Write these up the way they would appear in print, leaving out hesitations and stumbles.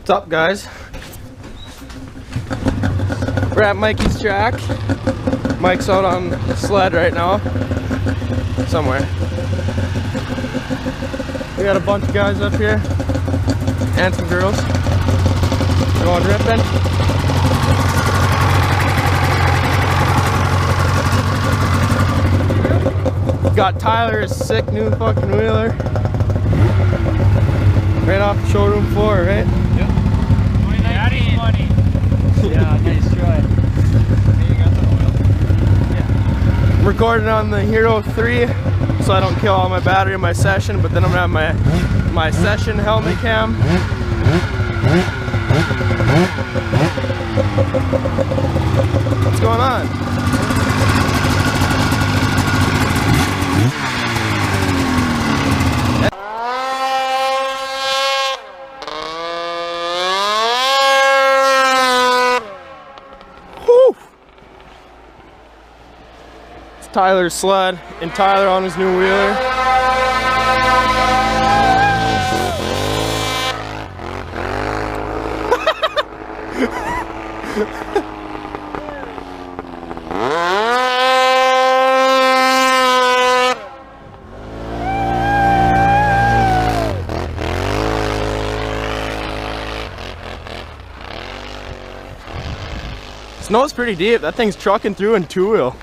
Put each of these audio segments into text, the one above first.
What's up, guys? We're at Mikey's track. Mike's out on Sled right now. Somewhere. We got a bunch of guys up here. And some girls. Going ripping. Got Tyler's sick new fucking wheeler. Right off the showroom floor, right? Yep. 2019. Yeah, nice try. Hey, you got the oil? Yeah. I'm recording on the Hero 3 so I don't kill all my battery in my session, but then I'm gonna have my session helmet cam. What's going on? Tyler's Sled and Tyler on his new wheeler. Snow's pretty deep. That thing's trucking through in two-wheel.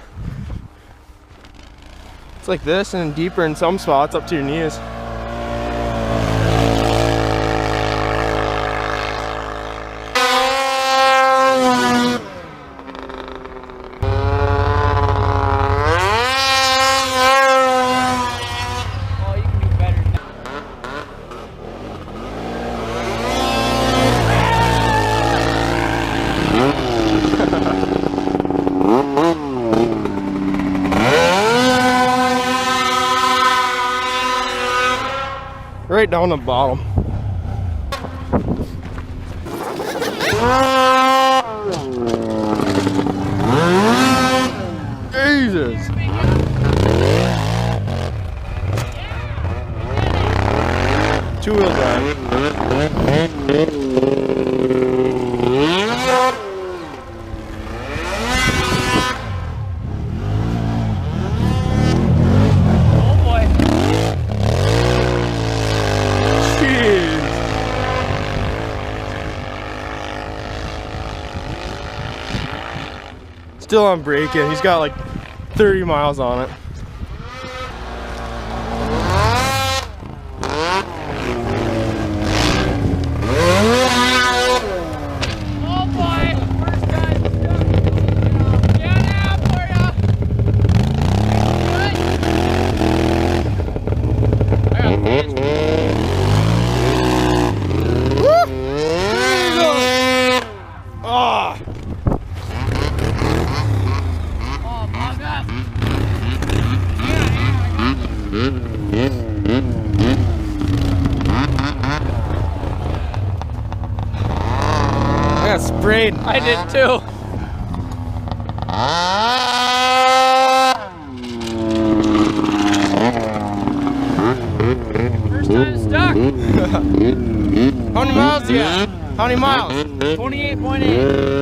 It's like this and deeper in some spots up to your knees. Oh, you can do better now. Right down the bottom. Jesus. Two-wheel drive. Still on braking. He's got like 30 miles on it. Oh boy! First time. Yeah, now for ya. Good. I got finished. Ah! I got sprayed. I did too. First time stuck. How many miles do you have? How many miles? 28.8.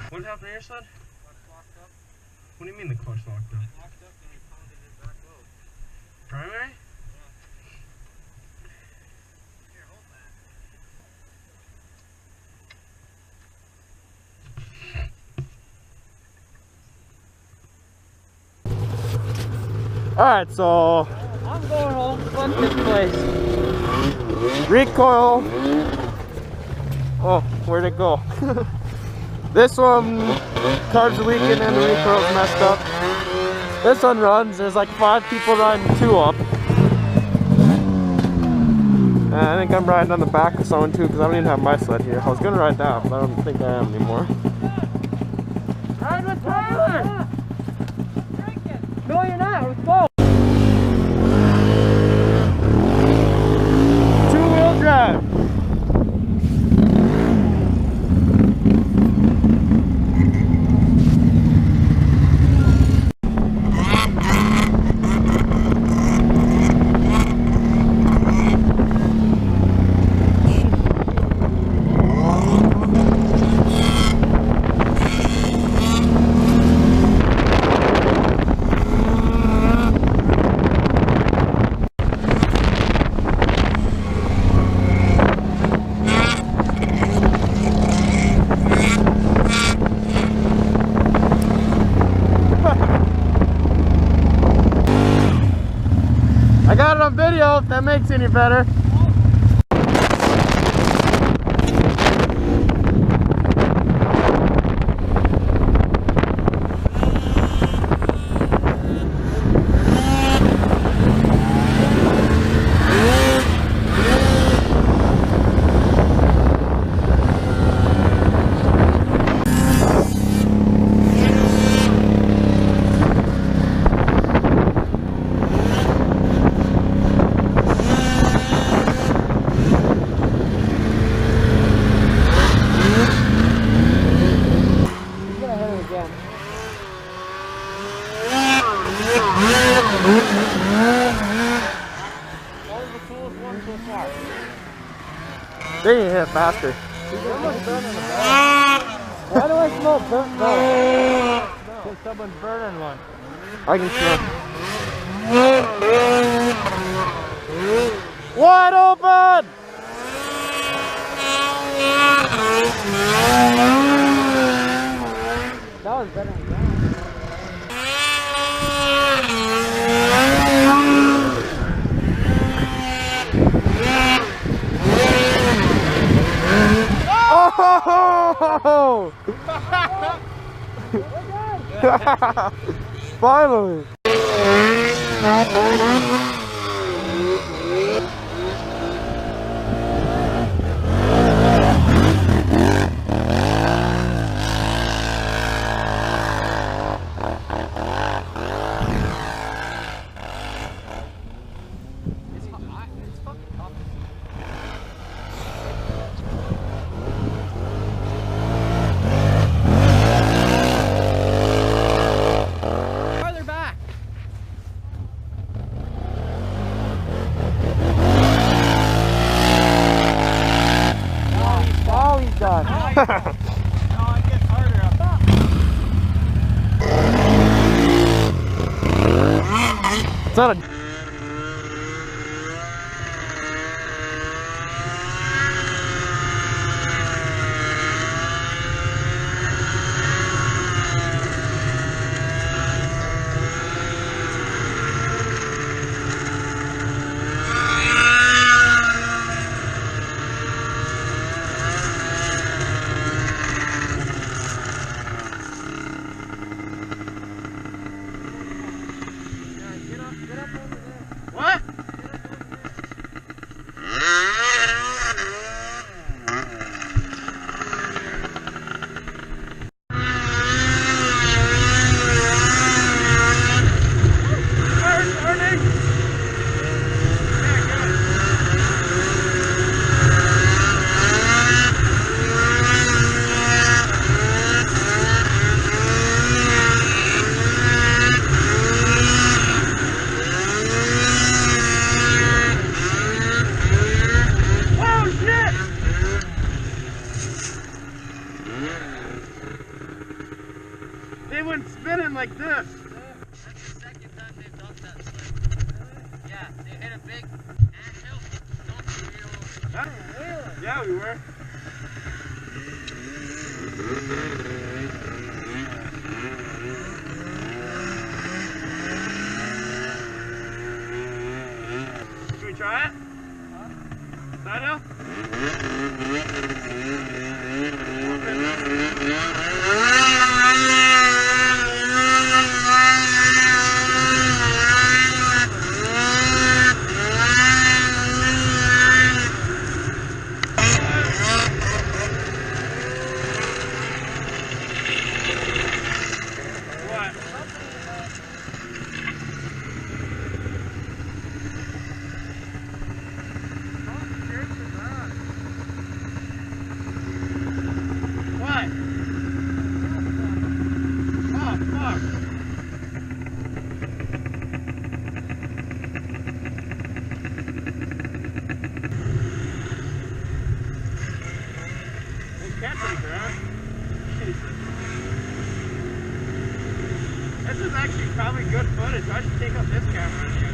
What happened to your sled? What do you mean the clutch locked up? It locked up and we pounded it back out. Primary? Here, hold that. Alright, so I'm going home. Fuck this place. recoil. Oh, where'd it go? This one, carbs are leaking and the recoil's messed up. This one runs, there's like 5 people riding 2 up. And I think I'm riding on the back of someone too because I don't even have my sled here. I was gonna ride that, but I don't think I am anymore. Ride with Tyler! No, you're not. Let's go. 2-wheel drive. I got it on video if that makes any better. They need to hit faster. Why do I smell burnt bone? Because someone's burning one. I can smell. Wide open! That was better than that. Oh! Finally! done. No, it gets harder up top. It's not a... It went spinning like this. That's the second time they've dumped that sled. Yeah, they hit a big anthill, dumped the wheel. Yeah, we were. Should we try it? Side hill? This is actually probably good footage. I should take out this camera and use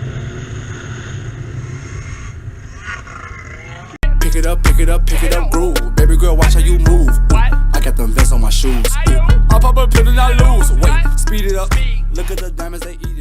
it. Pick it up, groove. Baby girl, watch how you move. I got them vests on my shoes. I pop a pill and I lose. Wait, speed it up. Look at the diamonds they eat.